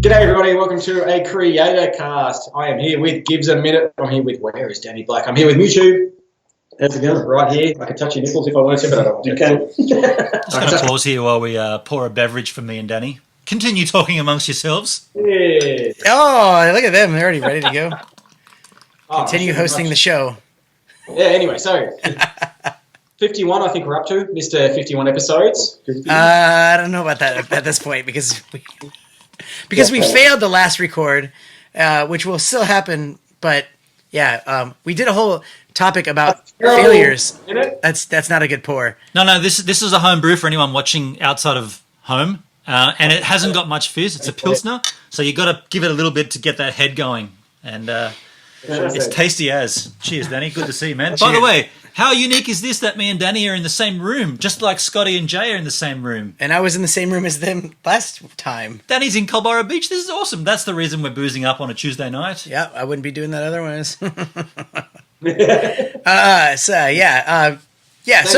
G'day everybody, welcome to a Creator Cast. I am here with Gives a Minute. I'm here with, where is Danny Black? I'm here with YouTube. How's it going? Right here. I can touch your nipples if I wanted to, but I don't want to. You can. Just going to pause here while we pour a beverage for me and Danny. Continue talking amongst yourselves. Yeah. Oh, look at them. They're already ready to go. Continue hosting the show. Yeah, anyway, so 51 I think we're up to. Mr. 51 episodes. I don't know about that at this point because we failed the last record, which will still happen. But yeah, we did a whole topic about failures. That's not a good pour. No, this is a home brew for anyone watching outside of home, and it hasn't got much fizz. It's a Pilsner, so you got to give it a little bit to get that head going, and it's tasty as. Cheers, Danny. Good to see you, man. Cheers. By the way, how unique is this that me and Danny are in the same room, just like Scotty and Jay are in the same room? And I was in the same room as them last time. Danny's in Culburra Beach. This is awesome. That's the reason we're boozing up on a Tuesday night. Yeah, I wouldn't be doing that otherwise. So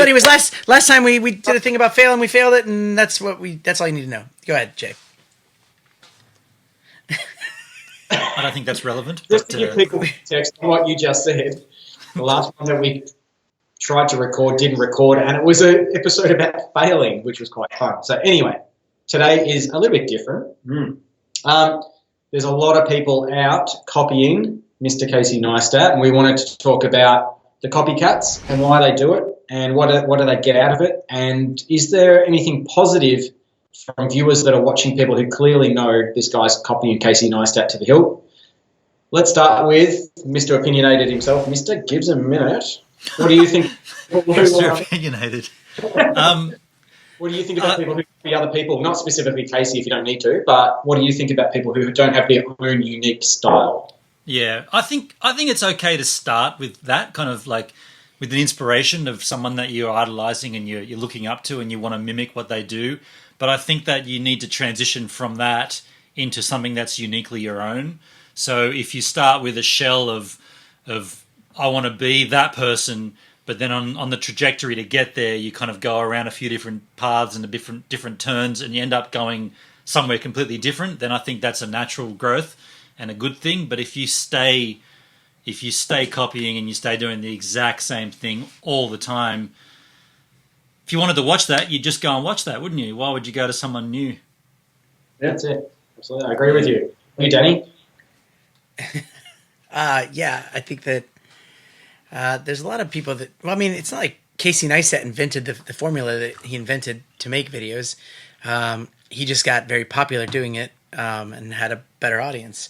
anyways, last time we did a thing about fail and we failed it, and that's all you need to know. Go ahead, Jay. I don't think that's relevant. Just to give people context on what you just said, the last one that we tried to record didn't record, and it was an episode about failing, which was quite fun. So anyway, today is a little bit different. There's a lot of people out copying Mr. Casey Neistat, and we wanted to talk about the copycats and why they do it, and what do they get out of it, and is there anything positive from viewers that are watching people who clearly know this guy's copying Casey Neistat to the hilt. Let's start with Mr. Opinionated himself. Mr. Gives a Minute. What do you think? Mr. Opinionated. What do you think about people who copy other people? Not specifically Casey if you don't need to, but what do you think about people who don't have their own unique style? Yeah, I think it's okay to start with that kind of like with an inspiration of someone that you're idolizing and you're looking up to and you want to mimic what they do. But I think that you need to transition from that into something that's uniquely your own. So if you start with a shell of I want to be that person, but then on the trajectory to get there, you kind of go around a few different paths and different turns, and you end up going somewhere completely different, then I think that's a natural growth and a good thing. But if you stay copying and you stay doing the exact same thing all the time, if you wanted to watch that, you'd just go and watch that, wouldn't you? Why would you go to someone new? Yeah, that's it. Absolutely. I agree with you. You, Danny? I think that there's a lot of people that... Well, I mean, it's not like Casey Neistat invented the formula that he invented to make videos. He just got very popular doing it and had a better audience.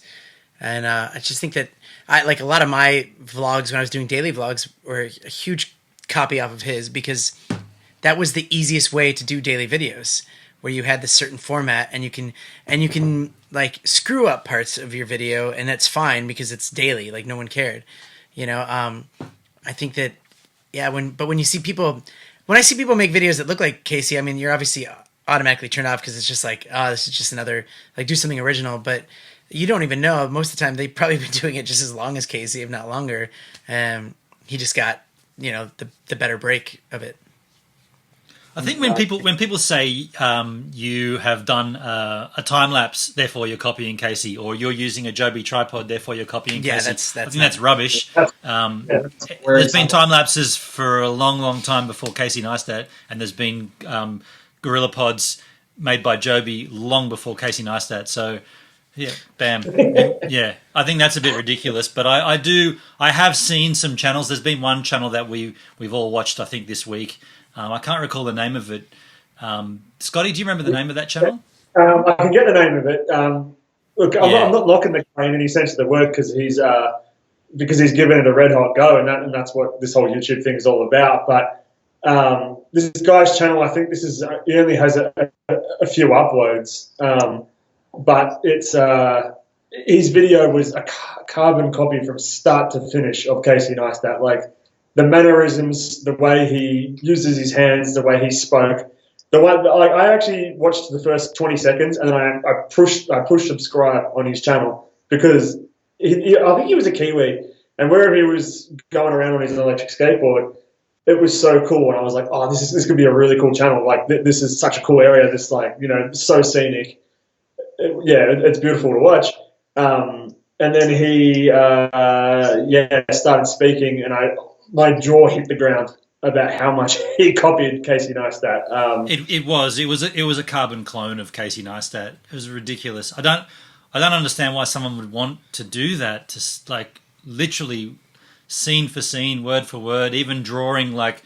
And I just think that like a lot of my vlogs when I was doing daily vlogs were a huge copy off of his because that was the easiest way to do daily videos, where you had this certain format and you can like screw up parts of your video and that's fine because it's daily, like no one cared, you know. I think that when I see people make videos that look like Casey, I mean, you're obviously automatically turned off because it's just like, oh, this is just another, like, do something original, but you don't even know. Most of the time they've probably been doing it just as long as Casey, if not longer. He just got, you know, the better break of it. I think when people say you have done a time lapse, therefore you're copying Casey, or you're using a Joby tripod, therefore you're copying Casey. I think that's rubbish. There's been time lapses for a long, long time before Casey Neistat, and there's been Gorilla Pods made by Joby long before Casey Neistat. So yeah, bam, yeah. I think that's a bit ridiculous, but I have seen some channels. There's been one channel that we've all watched, I think, this week. I can't recall the name of it. Scotty, do you remember the name of that channel? I can get the name of it. Look, I'm not knocking the guy in any sense of the word because he's given it a red hot go, and that's what this whole YouTube thing is all about. But this guy's channel, I think he only has a few uploads, but it's his video was a carbon copy from start to finish of Casey Neistat. Like, the mannerisms, the way he uses his hands, the way he spoke. I actually watched the first 20 seconds and then I pushed subscribe on his channel because I think he was a Kiwi, and wherever he was going around on his electric skateboard, it was so cool, and I was like, oh, this could be a really cool channel. Like this is such a cool area. This so scenic. It's beautiful to watch. And then he started speaking, and my jaw hit the ground about how much he copied Casey Neistat. It was a carbon clone of Casey Neistat. It was ridiculous. I don't understand why someone would want to do that, to like literally scene for scene, word for word, even drawing like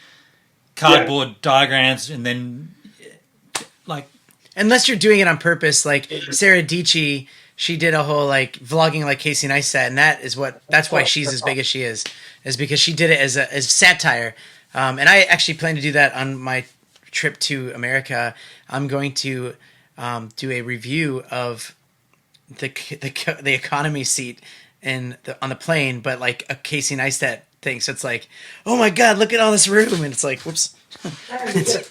cardboard diagrams, and then like, unless you're doing it on purpose, like Sarah Dietschy, she did a whole like vlogging like Casey Neistat, and that's why she's as big as she is because she did it as satire. And I actually plan to do that on my trip to America. I'm going to do a review of the economy seat on the plane, but like a Casey Neistat thing. So it's like, oh my God, look at all this room, and it's like, whoops. It's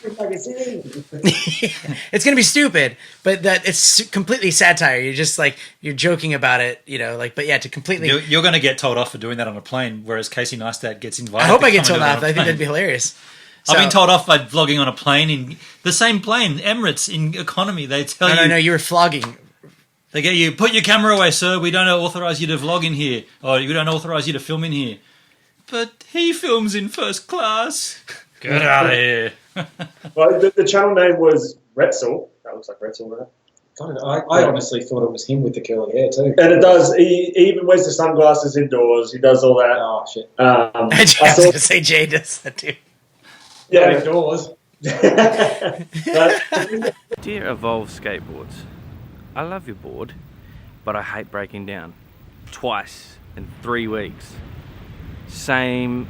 gonna be stupid, but that it's completely satire. You're just like you're joking about it, but yeah, to completely. You're going to get told off for doing that on a plane, whereas Casey Neistat gets invited. I hope I get told off. I think that'd be hilarious. I've been told off by vlogging on a plane, in the same plane, Emirates, in economy. They tell you. No, you were flogging. They get you, put your camera away, sir. We don't authorize you to vlog in here, or we don't authorize you to film in here. But he films in first class. Get out of here. Well, the channel name was Retzel. That looks like Retzel, right? I honestly thought it was him with the curly hair too. And it does. He even wears the sunglasses indoors. He does all that. Oh shit! I was going to say Jay does that too. Yeah, indoors. Dear Evolve Skateboards, I love your board, but I hate breaking down. Twice in 3 weeks. Same.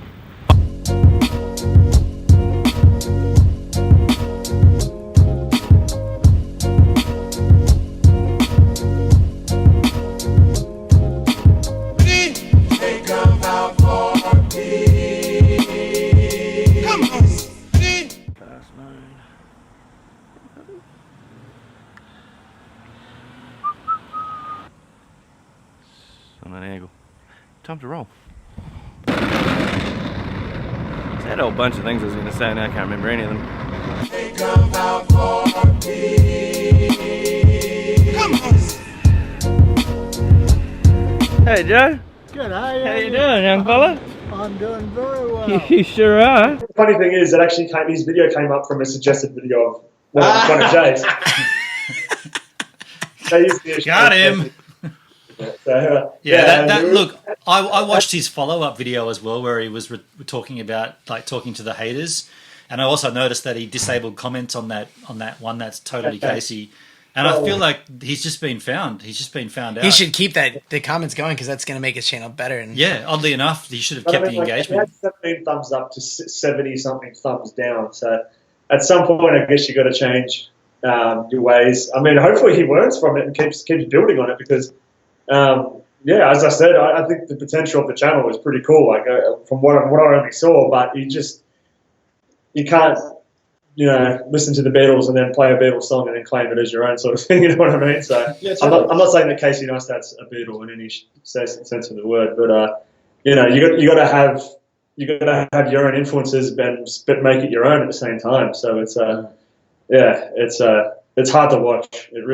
On an angle. Time to roll. I had a whole bunch of things I was going to say, and I can't remember any of them. Hey Joe. Good, how you doing, young fella? I'm doing very well. You sure are. The funny thing is, his video came up from a suggested video of one of Jay's. Got him. So, look, I watched his follow-up video as well, where he was talking about talking to the haters, and I also noticed that he disabled comments on that one that's totally Casey, and I feel like he's just been found. He's just been found out. He should keep the comments going because that's going to make his channel better. And yeah, oddly enough, he should have kept the engagement. He had 17 thumbs up to 70 something thumbs down. So at some point, I guess you got to change your ways. I mean, hopefully he learns from it and keeps building on it because. As I said, I think the potential of the channel is pretty cool. Like from what I only saw, but you can't, listen to the Beatles and then play a Beatles song and then claim it as your own sort of thing. You know what I mean? So yeah, I'm not saying that Casey Neistat's a Beatle in any sense of the word, but you got to have your own influences, but make it your own at the same time. So it's hard to watch. It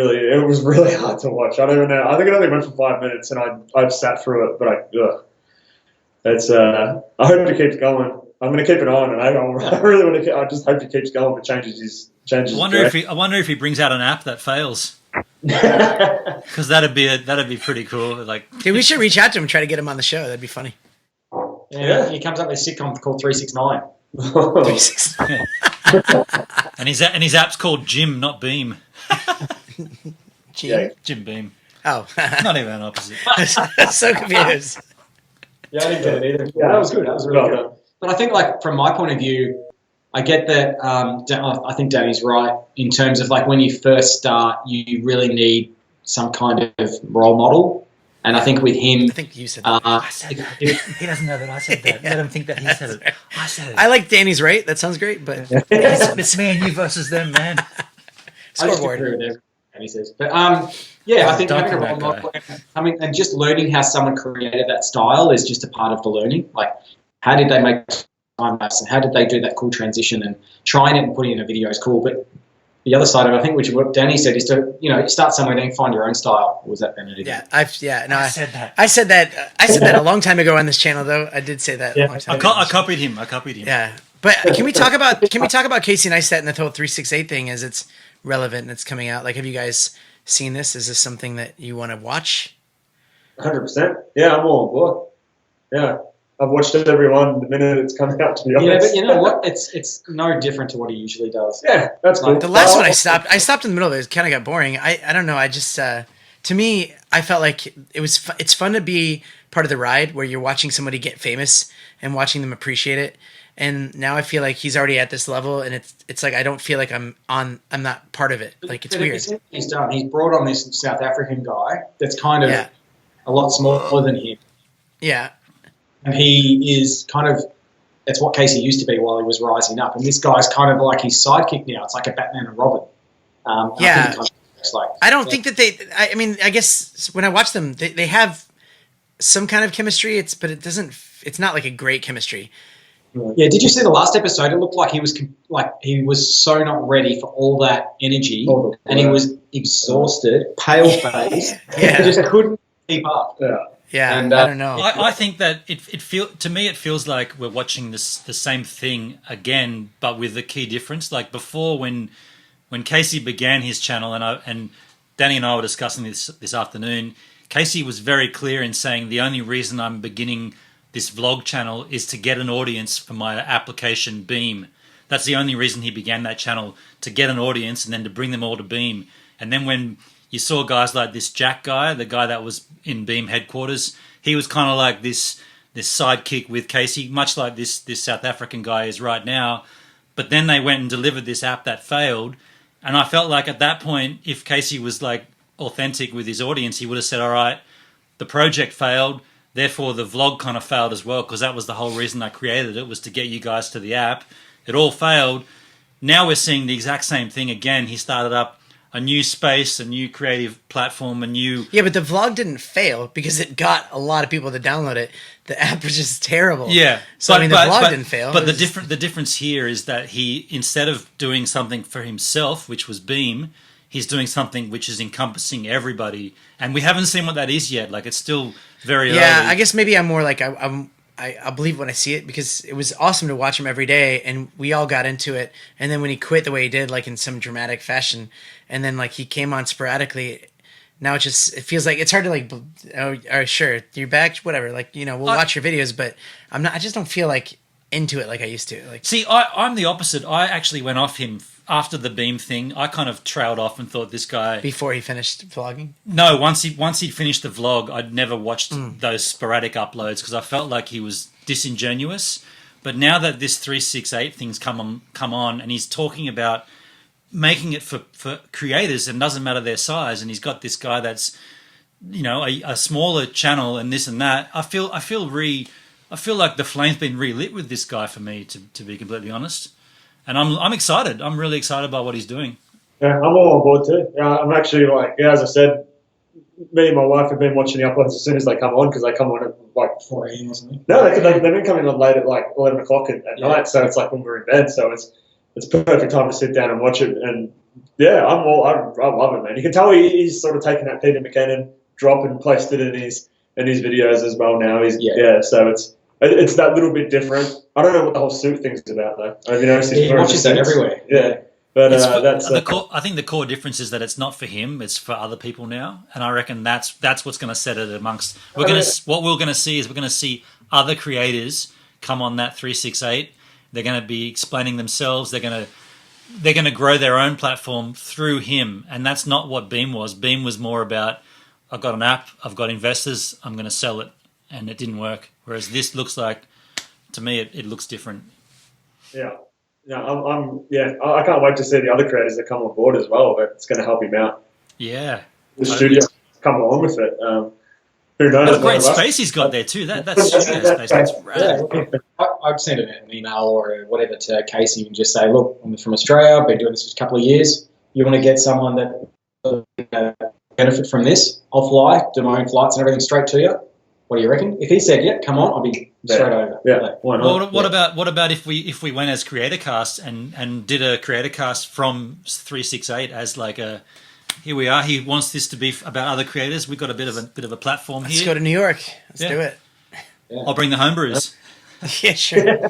was really hard to watch. I don't even know. I think it only went for 5 minutes, and I've sat through it. But I hope it keeps going. I'm going to keep it on, and I really want to. I just hope he keeps going. But changes his. I wonder if he brings out an app that fails. Because that'd be pretty cool. Like, dude, we should reach out to him and try to get him on the show. That'd be funny. Yeah, he comes up with a sitcom called 369. 369. And his app's called Jim, not Beam. Jim Beam. Oh, not even an opposite. So confused. Yeah, I didn't get it either. Yeah, that was good. That was really good. But I think, from my point of view, I get that. I think Danny's right in terms of when you first start, you really need some kind of role model. And I think with him, I think you said that. I said that. He doesn't know that I said that. Let him think that he said it. I said it. I like Danny's right. That sounds great, but it's me and you versus them, man. Scoreboard. I agree with everything Danny says. But I think having a role model, and just learning how someone created that style is just a part of the learning. Like, how did they make time lapse and how did they do that cool transition, and trying it and putting it in a video is cool. But the other side of it, I think, which what Danny said, is to you start somewhere, then find your own style. Or was that Benedict? Yeah, I said that. I said that a long time ago on this channel, though. I did say that. Yeah. A long time I copied him. I copied him. Yeah, but can we talk about Casey Neistat and the whole 368 thing as it's relevant and it's coming out? Like, have you guys seen this? Is this something that you want to watch? 100%. Yeah, I'm all on board. Yeah. I've watched it every one the minute it's coming out, to be honest. Yeah, but you know what? It's no different to what he usually does. Yeah, that's cool. The last one I stopped in the middle of it. It kind of got boring. I don't know. I just to me, I felt like it's fun to be part of the ride where you're watching somebody get famous and watching them appreciate it. And now I feel like he's already at this level, and it's like I don't feel like I'm not part of it. Like, it's weird. He's done. He's brought on this South African guy that's kind of a lot smaller than him. Yeah. And he is kind of, that's what Casey used to be while he was rising up. And this guy's kind of like his sidekick now. It's like a Batman and Robin. Yeah. I don't think that I mean, I guess when I watch them, they have some kind of chemistry. But it's not like a great chemistry. Yeah. Did you see the last episode? It looked like he was so not ready for all that energy, and he was exhausted, pale face. Yeah. He just couldn't keep up. Yeah. Yeah, and, I don't know. I think that it feels like we're watching the same thing again, but with a key difference. Like before, when Casey began his channel, and Danny and I were discussing this afternoon, Casey was very clear in saying the only reason I'm beginning this vlog channel is to get an audience for my application Beam. That's the only reason he began that channel, to get an audience and then to bring them all to Beam. And then when you saw guys like this Jack guy, the guy that was in Beam headquarters, he was kind of like this sidekick with Casey, much like this South African guy is right now. But then they went and delivered this app that failed. And I felt like at that point, if Casey was like authentic with his audience, he would have said, all right, the project failed, therefore the vlog kind of failed as well, because that was the whole reason I created it, was to get you guys to the app. It all failed. Now we're seeing the exact same thing again. He started up a new space, a new creative platform, a new... Yeah, but the vlog didn't fail because it got a lot of people to download it. The app was just terrible. Yeah. So, the vlog didn't fail. But the difference here is that he, instead of doing something for himself, which was Beam, he's doing something which is encompassing everybody. And we haven't seen what that is yet. Like, it's still very early. Yeah, I guess maybe I'm more like... I believe when I see it, because it was awesome to watch him every day, and we all got into it. And then when he quit the way he did, like in some dramatic fashion, and then like he came on sporadically, now it feels like it's hard to like, oh, sure, you're back, whatever. Like, we'll watch your videos, but I just don't feel like into it like I used to. Like, see, I'm the opposite. I actually went off him after the Beam thing. I kind of trailed off and thought this guy... Before he finished vlogging? No, once he'd finished the vlog, I'd never watched those sporadic uploads because I felt like he was disingenuous. But now that this 368 thing's come on, and he's talking about making it for creators, and doesn't matter their size, and he's got this guy that's, a smaller channel and this and that, I feel like the flame's been relit with this guy for me, to be completely honest. And I'm excited. I'm really excited about what he's doing. Yeah, I'm all on board too. I'm actually as I said, me and my wife have been watching the uploads as soon as they come on, because they come on at like 4 a.m. or something. No, they've been coming on late at like 11 o'clock at night, so it's like when we're in bed. So it's perfect time to sit down and watch it. And yeah, I love it, man. You can tell he's sort of taken that Peter McKinnon drop and placed it in his videos as well now. So it's that little bit different. I don't know what the whole suit thing's about though. Have you noticed? He watches that everywhere. Yeah. But that's I think the core difference is that it's not for him; it's for other people now, and I reckon that's what's going to set it amongst. What we're going to see is we're going to see other creators come on that 368. They're going to be explaining themselves. They're going to grow their own platform through him, and that's not what Beam was. Beam was more about, I've got an app, I've got investors, I'm going to sell it, and it didn't work. Whereas this looks like, to me, it looks different. Yeah. Yeah, I can't wait to see the other creators that come on board as well. But it's going to help him out. Yeah, the studio come along with it. Who knows? What a great space he's got there too. That's studio space. That's rad. I'd send an email or whatever to Casey and just say, look, I'm from Australia. I've been doing this for a couple of years. You want to get someone that benefit from this? I'll fly, do my own flights and everything straight to you. What do you reckon? If he said, yeah, come on, I'll be straight over. Yeah, why not? Well, what about if we went as creator cast and did a creator cast from 368 as like a here we are. He wants this to be about other creators. We've got a bit of a platform here. Let's go to New York. Let's do it. Yeah. I'll bring the homebrews. Yeah, sure.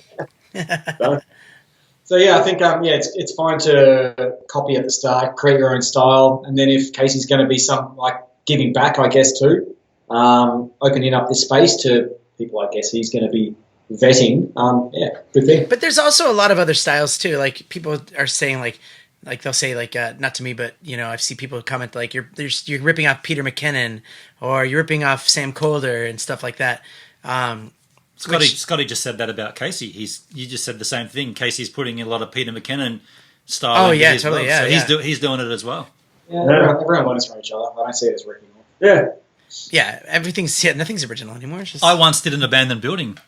So yeah, I think it's fine to copy at the start, create your own style, and then if Casey's going to be some like giving back, I guess too, opening up this space to people, I guess he's going to be vetting. Good thing. But there's also a lot of other styles too. Like people are saying like they'll say like not to me, but I've seen people comment like you're ripping off Peter McKinnon or you're ripping off Sam Colder and stuff like that. Scotty just said that about Casey. You just said the same thing. Casey's putting in a lot of Peter McKinnon style. Oh yeah, his totally. blog. Yeah, so he's doing it as well. Yeah, everyone learns from each other. I don't see it as ripping off. Yeah. Yeah, nothing's original anymore. It's just I once did an abandoned building.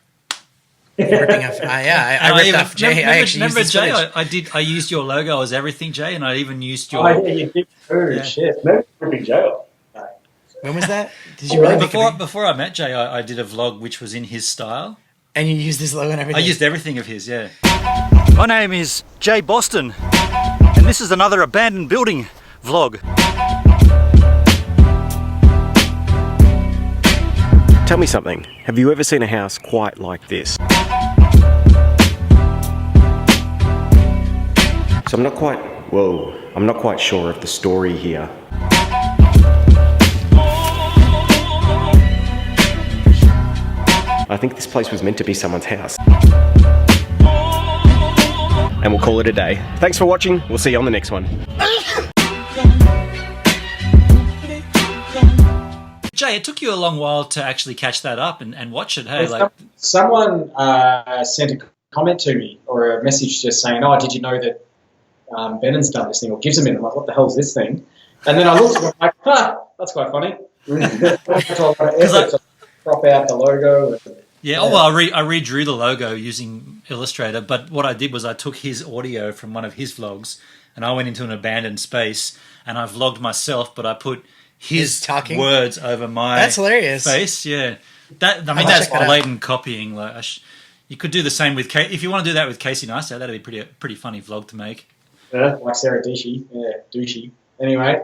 ripping off. I ripped off Jay. I actually remember used Jay. footage. I used your logo as everything, Jay, and I even used your. Oh, yeah, you did too. Yeah. Shit. Maybe ripping jail. When was that? Did you really make Before I met Jay, I did a vlog which was in his style. And you used this logo and everything? I used everything of his, yeah. My name is Jay Boston, and this is another abandoned building vlog. Tell me something, have you ever seen a house quite like this? So I'm not quite sure of the story here. I think this place was meant to be someone's house. And we'll call it a day. Thanks for watching, we'll see you on the next one. Jay, it took you a long while to actually catch that up and watch it, hey? Someone sent a comment to me or a message just saying, "Oh, did you know that Bennon's done this thing or gives a minute?" I'm like, "What the hell is this thing?" And then I looked and I'm like, that's quite funny. Crop out the logo. I redrew the logo using Illustrator, but what I did was I took his audio from one of his vlogs and I went into an abandoned space and I vlogged myself, but I put his talking words over my That's hilarious. face. Yeah, that's blatant copying. Like you could do the same with if you want to do that with Casey Neistat. That'd be pretty funny vlog to make. Yeah, like Sarah Douchey. Yeah, Douchey. Anyway,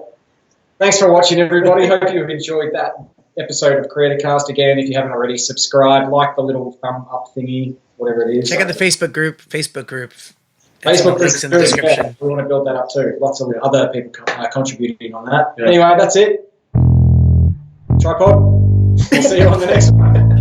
thanks for watching, everybody. Hope you've enjoyed that episode of Creator Cast. Again, if you haven't already, subscribe, like the little thumb up thingy, whatever it is. Check out the Facebook group. Facebook links in the description. We want to build that up too. Lots of other people contributing on that. Yeah. Anyway, that's it. Tripod. We'll see you on the next one.